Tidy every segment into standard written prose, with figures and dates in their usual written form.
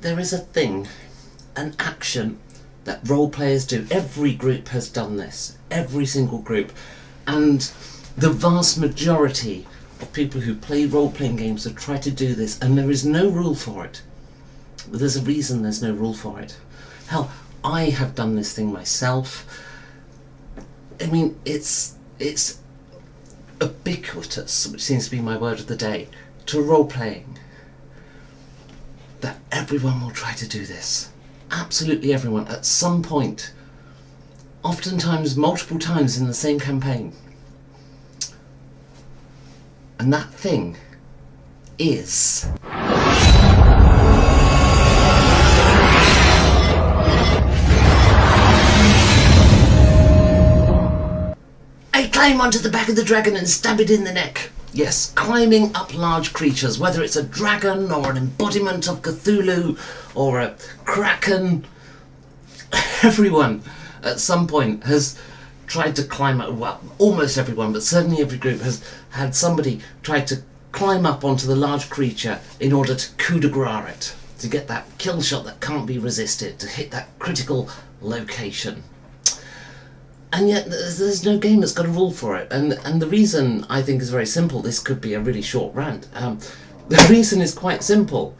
there is a thing, an action that role players do. Every group has done this, every single group, and the vast majority of people who play role-playing games have tried to do this, and there is no rule for it. But there's a reason there's no rule for it. Hell, I have done this thing myself. I mean, it's ubiquitous, which seems to be my word of the day, to role-playing, that everyone will try to do this. Absolutely everyone, at some point, oftentimes multiple times in the same campaign. And that thing is... I climb onto the back of the dragon and stab it in the neck. Yes, climbing up large creatures, whether it's a dragon or an embodiment of Cthulhu or a kraken. Everyone at some point has tried to climb up, well, almost everyone, but certainly every group has had somebody try to climb up onto the large creature in order to coup de grace it, to get that kill shot that can't be resisted, to hit that critical location. And yet there's no game that's got a rule for it, and the reason I think is very simple. This could be a really short rant. The reason is quite simple,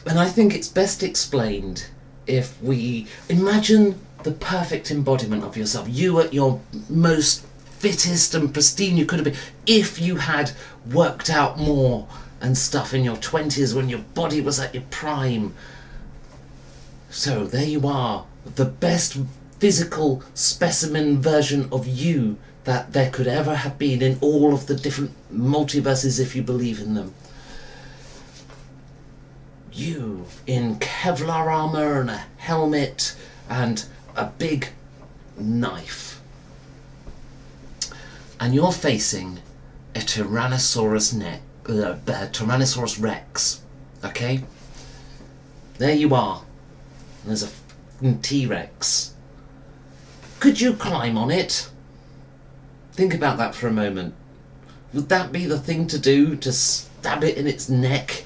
and I think it's best explained if we imagine the perfect embodiment of yourself, you at your most fittest and pristine you could have been, if you had worked out more and stuff in your 20s when your body was at your prime. So there you are, the best physical specimen version of you that there could ever have been in all of the different multiverses, if you believe in them. You in Kevlar armor and a helmet and a big knife, and you're facing a Tyrannosaurus Rex. Okay, there you are. And there's a T-Rex. Could you climb on it? Think about that for a moment. Would that be the thing to do, to stab it in its neck?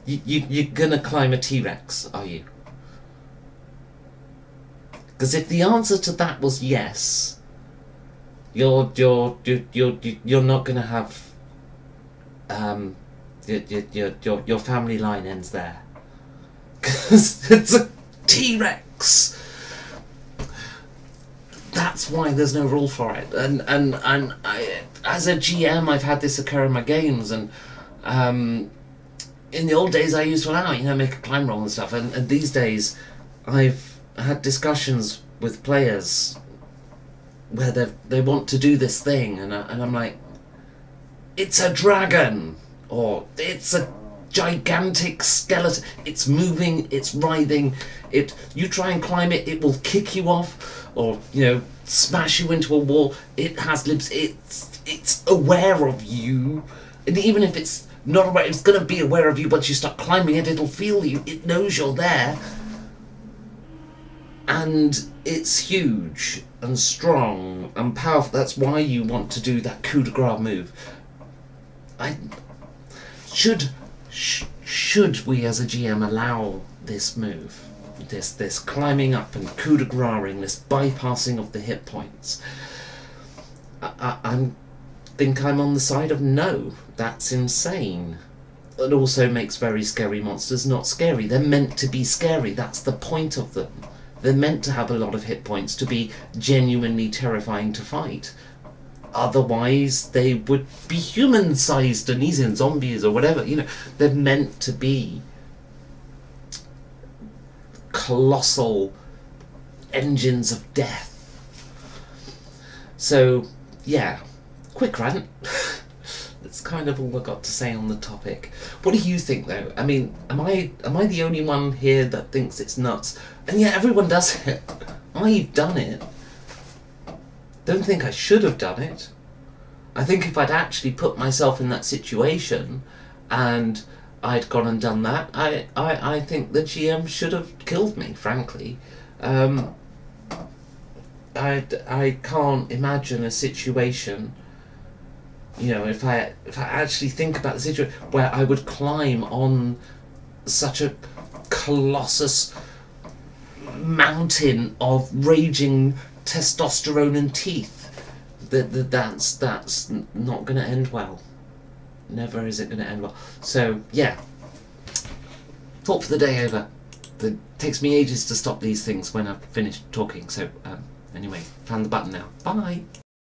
You're gonna climb a T-Rex, are you? Because if the answer to that was yes, you're not gonna have your family line ends there. Because it's a T-Rex. That's why there's no rule for it. And I, as a GM, I've had this occur in my games, and in the old days I used to allow, make a climb roll and stuff, and these days I've had discussions with players where they want to do this thing, and I'm like, it's a dragon, or it's a gigantic skeleton, it's moving, it's writhing, you try and climb it, it will kick you off, or smash you into a wall. It has lips, it's aware of you, and even if it's not aware, it's going to be aware of you. Once you start climbing it, it'll feel you, it knows you're there, and it's huge and strong and powerful. That's why you want to do that coup de grace move. Should we as a GM allow this move, this climbing up and coup de gracing, this bypassing of the hit points? I think I'm on the side of no. That's insane. It also makes very scary monsters not scary. They're meant to be scary. That's the point of them. They're meant to have a lot of hit points to be genuinely terrifying to fight. Otherwise, they would be human-sized Denizian zombies or whatever. They're meant to be colossal engines of death. So, yeah, quick rant. That's kind of all I got to say on the topic. What do you think, though? I mean, am I the only one here that thinks it's nuts? And yeah, everyone does it. I've done it. Don't think I should have done it. I think if I'd actually put myself in that situation and I'd gone and done that, I think the GM should have killed me, frankly. I can't imagine a situation, if I actually think about the situation where I would climb on such a colossus mountain of raging testosterone and teeth. That's not going to end well. Never is it going to end well. So yeah, thought for the day over. It takes me ages to stop these things when I've finished talking. So anyway, found the button now. Bye.